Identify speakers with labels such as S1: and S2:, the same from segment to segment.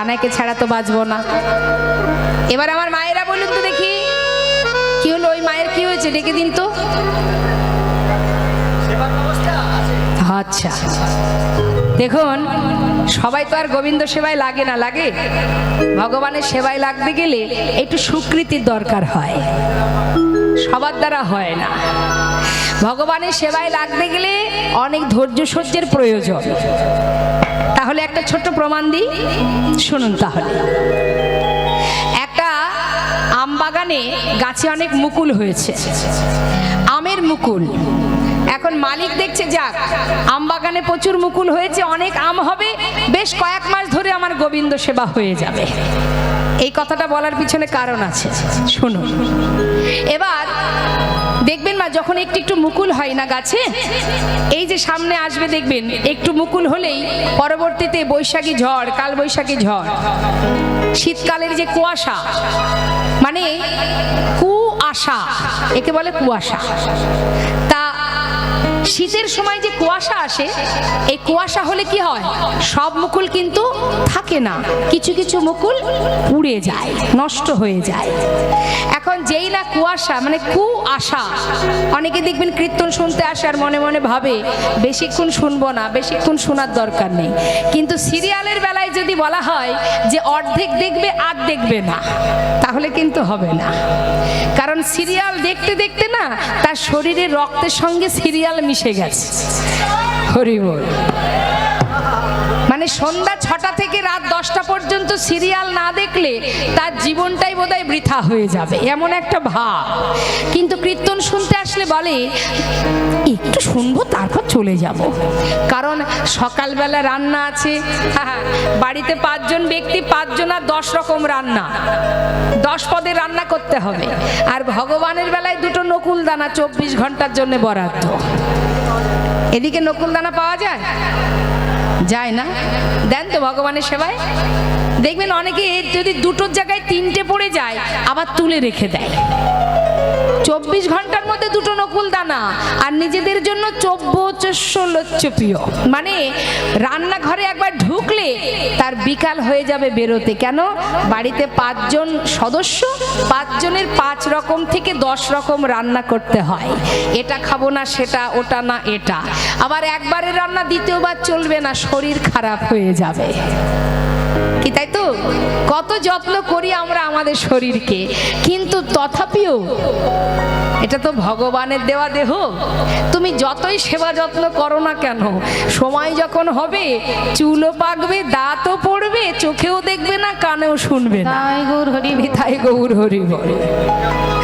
S1: কানাইকে ছাড়া তো বাঁচবো না। এবার আমার মায়েরা বলুন তো দেখি কি হলো, ওই মায়ের কি হয়েছে ডেকে দিন তো। আচ্ছা দেখুন, সবাই তো আর গোবিন্দ সেবায় লাগে না, লাগে? ভগবানের সেবায় লাগতে গেলে একটু স্বীকৃতির দরকার হয়, সবার দ্বারা হয় না। ভগবানের সেবায় লাগতে গেলে অনেক ধৈর্য সহ্যের প্রয়োজন। তাহলে একটা ছোট্ট প্রমাণ দিই, শুনুন। তাহলে একটা আম বাগানে গাছে অনেক মুকুল হয়েছে, আমের মুকুল। এখন মালিক দেখছে যাক আম বাগানে প্রচুর মুকুল হয়েছে, অনেক আম হবে, বেশ কয়েক মাস ধরে আমার গোবিন্দ সেবা হয়ে যাবে। এই কথাটা বলার পিছনে কারণ আছে, শুনুন। এবার দেখবেন মা, যখন একটু একটু মুকুল হয় না গাছে, এই যে সামনে আসবে দেখবেন একটু মুকুল হলেই পরবর্তীতে বৈশাখী ঝড়, কাল বৈশাখী ঝড়, শীতকালের যে কুয়াশা, মানে কুয়াশা, একে বলে কুয়াশা। তা শীতের সময় যে কুয়াশা আসে, এই কুয়াশা হলে কি হয়, সব মুকুল কিন্তু থাকে না, কিছু কিছু মুকুল পুড়ে যায়, নষ্ট হয়ে যায়। এখন যেই না কুয়াশা, মানে কুয়াশা, অনেকে দেখবেন কীর্তন শুনতে আসে আর মনে মনে ভাবে বেশিক্ষণ শুনবো না, বেশিক্ষণ শোনার দরকার নেই। কিন্তু সিরিয়ালের বেলায় যদি বলা হয় যে অর্ধেক দেখবে আর দেখবে না, তাহলে কিন্তু হবে না। কারণ সিরিয়াল দেখতে দেখতে না তার শরীরের রক্তের সঙ্গে সিরিয়াল মিশে গেছে। হরি বল। মানে সন্ধ্যা 6টা থেকে রাত 10টা পর্যন্ত সিরিয়াল না দেখলে তার জীবনটাই বোধহয় বৃথা হয়ে যাবে, এমন একটা ভাব। কিন্তু কীর্তন শুনতে আসলে বলে একটু শুনবো তারপর চলে যাব। কারণ সকালবেলা রান্না আছে, বাড়িতে 5 জন ব্যক্তি, 5 জনার 10 রকম রান্না, 10 পদের রান্না করতে হবে। আর ভগবানের বেলায় 2টো নকুল দানা 24 ঘন্টার জন্য বরাদ্দ। এদিকে নকুল দানা পাওয়া যায়? যায় না। দেন তো ভগবানের সেবায়। দেখবেন অনেকে যদি 2টোর জায়গায় 3টে পড়ে যায় আবার তুলে রেখে দেয়। 24 ঘন্টার মধ্যে 2টো নকুল দানা, আর নিজেদের জন্য 24 লচ্ছপীয়। মানে রান্নাঘরে একবার ঢুকলে তার বিকাল হয়ে যাবে বেরোতে। কেন? বাড়িতে 5 জন সদস্য, 5 জনের 5 রকম থেকে 10 রকম রান্না করতে হয়। এটা খাবো না সেটা, ওটা না এটা। আবার একবারের রান্না দ্বিতীয়বার চলবে না, শরীর খারাপ হয়ে যাবে। কি তাই তো? কত যত্ন করি আমরা আমাদের শরীরকে, কিন্তু তথাপিও এটা তো ভগবানের দেওয়া দেহ। তুমি যতই সেবা যত্ন করো না কেন, সময় যখন হবে চুলও পাকবে, দাঁতও পড়বে, চোখেও দেখবে না, কানেও শুনবে না। তাই গৌর হরি, তাই গৌর হরি বল।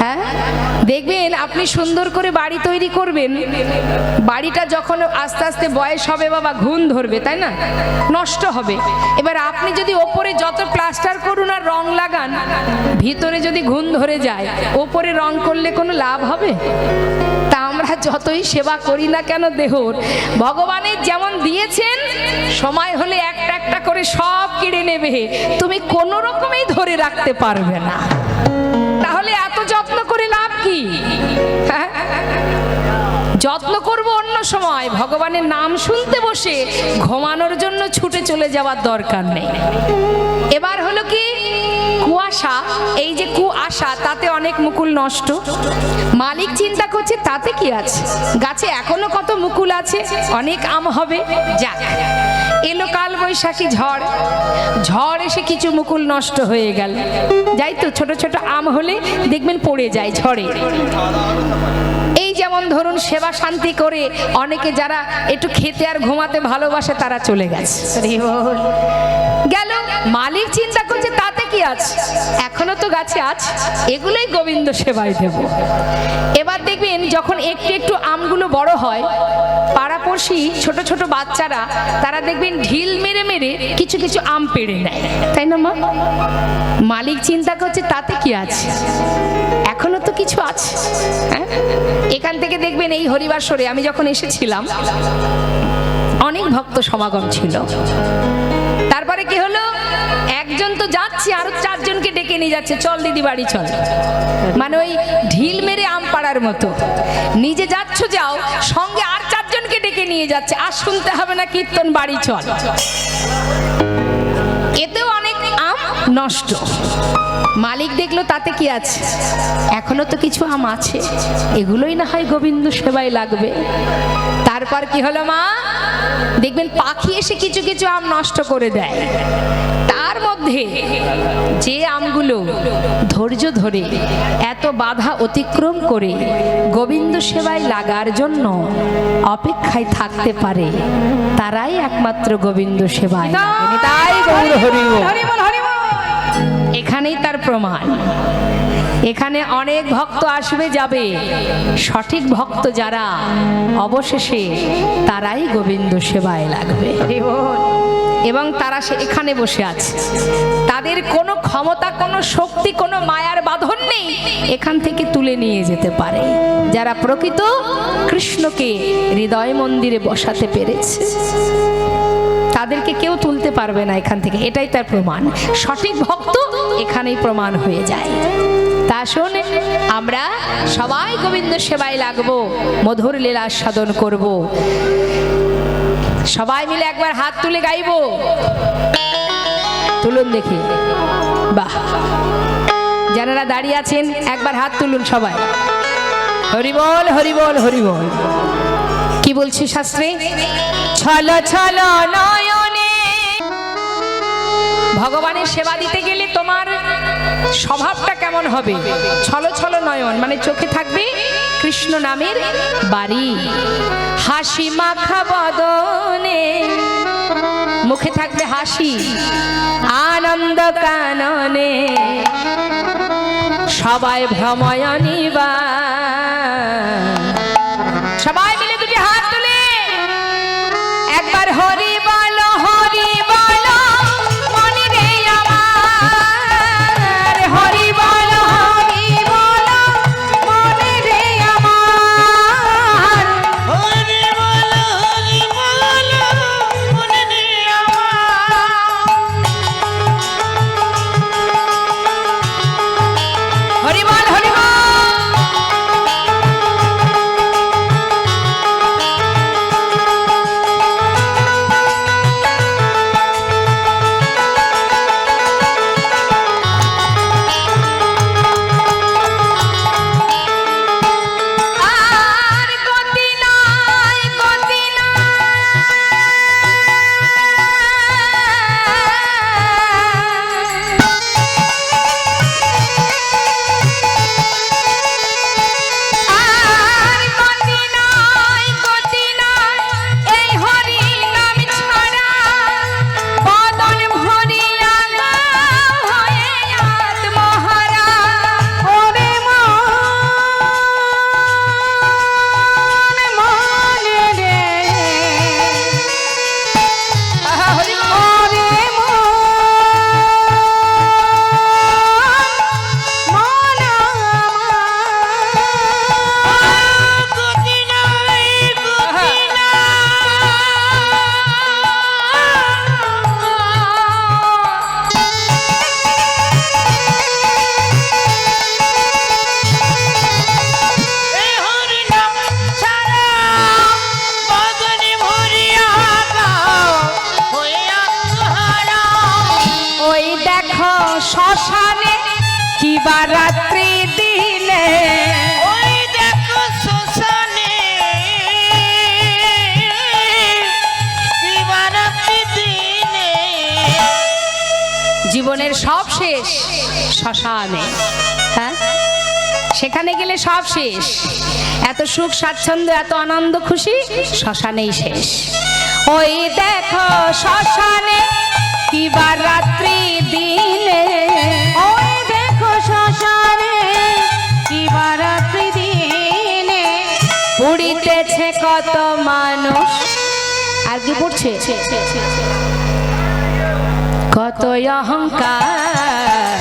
S1: হ্যাঁ, দেখবেন আপনি সুন্দর করে বাড়ি তৈরি করবেন, বাড়িটা যখন আস্তে আস্তে বয়স হবে বাবা, ঘুণ ধরবে, তাই না? নষ্ট হবে। এবার আপনি যদি ওপরে যত প্লাস্টার করুন আর রং লাগান, ভিতরে যদি ঘুণ ধরে যায়, ওপরে রং করলে কোনো লাভ হবে? তা আমরা যতই সেবা করি না কেন দেহর, ভগবানের যেমন দিয়েছেন, সময় হলে একটা একটা করে সব কেড়ে নেবে, তুমি কোনো রকমেই ধরে রাখতে পারবে না। তাহলে এত যত্ন করে লাভ কি? হ্যাঁ, যত্ন করব অন্য সময়, ভগবানের নাম শুনতে বসে ঘুমানোর জন্য ছুটে চলে যাওয়ার দরকার নেই। এবার হলো কি, কুয়াশা, এই যে কুয়াশা, তাতে অনেক মুকুল নষ্ট। মালিক চিন্তা করছে তাতে কি আছে, গাছে এখনো কত মুকুল আছে, অনেক আম হবে। যাক, এলো কাল বৈশাখী ঝড়, ঝড় এসে কিছু মুকুল নষ্ট হয়ে গেল। যাই তো, ছোট ছোট আম হলে দেখবেন পড়ে যায় ঝড়ে। এই যেমন ধরুন সেবা শান্তি করে অনেকে যারা একটু খেতে আর ঘুমাতে ভালোবাসে তারা চলে গেছে, গেল। মালিক চিন্তা করছে তাতে কি আছে, এখনো তো গাছে আছে, এগুলোই গোবিন্দ সেবায় দেব। এবার দেখবেন যখন একটু একটু আমগুলো বড় হয়, পাড়াপড়শি ছোট ছোট বাচ্চারা তারা দেখবেন ঢিল মেরে মেরে কিছু কিছু আম পেড়ে নেয়, তাই না মা? মালিক চিন্তা করছে তাতে কি আছে, এখনো তো কিছু আছে। হ্যাঁ, এখান থেকে দেখবেন এই হরিবাসরে আমি যখন এসেছিলাম অনেক ভক্ত সমাগম ছিল। তারপরে কি হলো, একজন তো যাচ্ছে, আরো 4 জনকে ডেকে নিয়ে যাচ্ছে, চল দিদি বাড়ি চল। মানে ওই ঢিল মেরে আম পাড়ার মতো, নিজে যাচ্ছ যাও, সঙ্গে আর 4 জনকে ডেকে নিয়ে যাচ্ছে, আর শুনতে হবে না কীর্তন, বাড়ি চল। এতেও অনেক নষ্ট। মালিক দেখলো তাতে কি আছে, এখনো তো কিছু আম আছে, এগুলোই না হয় গোবিন্দ সেবায় লাগবে। তারপর কি হলো মা, দেখবেন পাখি এসে কিছু কিছু আম নষ্ট করে দেয়। তার মধ্যে যে আমগুলো ধৈর্য ধরে এত বাধা অতিক্রম করে গোবিন্দ সেবায় লাগার জন্য অপেক্ষায় থাকতে পারে, তারাই একমাত্র গোবিন্দ সেবায় লাগেনি। তাই গৌর হরি বল, এখানেই তার প্রমাণ। এখানে অনেক ভক্ত আসবে যাবে, সঠিক ভক্ত যারা অবশেষে তারাই গোবিন্দ সেবায় লাগবে। এবং তারা এখানে বসে আছে, তাদের কোনো ক্ষমতা, কোনো শক্তি, কোনো মায়ার বাঁধন নেই এখান থেকে তুলে নিয়ে যেতে পারে। যারা প্রকৃত কৃষ্ণকে হৃদয় মন্দিরে বসাতে পেরেছে তাদেরকে কেউ তুলতে পারবে না এখান থেকে, এটাই তার প্রমাণ। সঠিক ভক্ত এখানেই প্রমাণ হয়ে যায়। তা শোনে, আমরা সবাই গোবিন্দ সেবায় লাগবো, মধুর লীলা সাধন করব। সবাই মিলে একবার হাত তুলে গাইবো, তুলুন দেখি। বাহ, যারা দাঁড়িয়ে আছেন একবার হাত তুলুন সবাই। হরি বল, হরি বল, হরি বল। কি বলছে শাস্ত্রে? ছলো ছলো নয়নে। ভগবানের সেবা দিতে গেলে তোমার স্বভাবটা কেমন হবে? ছলো ছলো নয়ন মানে চোখে থাকবে কৃষ্ণ নামের বাড়ি। হাসি মাখা বদনে, মুখে থাকবে হাসি, আনন্দ কাননে সবাই ভ্রময় নিবা। সবাই মিলে দুটি হাত তুলে একবার হরি বলো, হরি বলো মনে রে আমার, হরি বলো, হরি বলো মনে রে আমার,
S2: হরি বলো, হরি বলো মনে রে আমার।
S1: হরি বল, হরি বল। শ্মশানে কিবা রাত্রি দিলে,
S2: ওই দেখো শ্মশানে কিবা রাত্রি দিনে।
S1: জীবনের সব শেষ শ্মশানে। হ্যাঁ, সেখানে গেলে সব শেষ। এত সুখ স্বাচ্ছন্দ্য, এত আনন্দ খুশি শ্মশানেই শেষ। ওই দেখো শ্মশানে কিবা রাত্রি দিলে, ওই দেখো শ্মশানে কিবা রাত্রি দিলে পুড়িতেছে কত মানুষ। আর কি পড়ছে? কত অহংকার।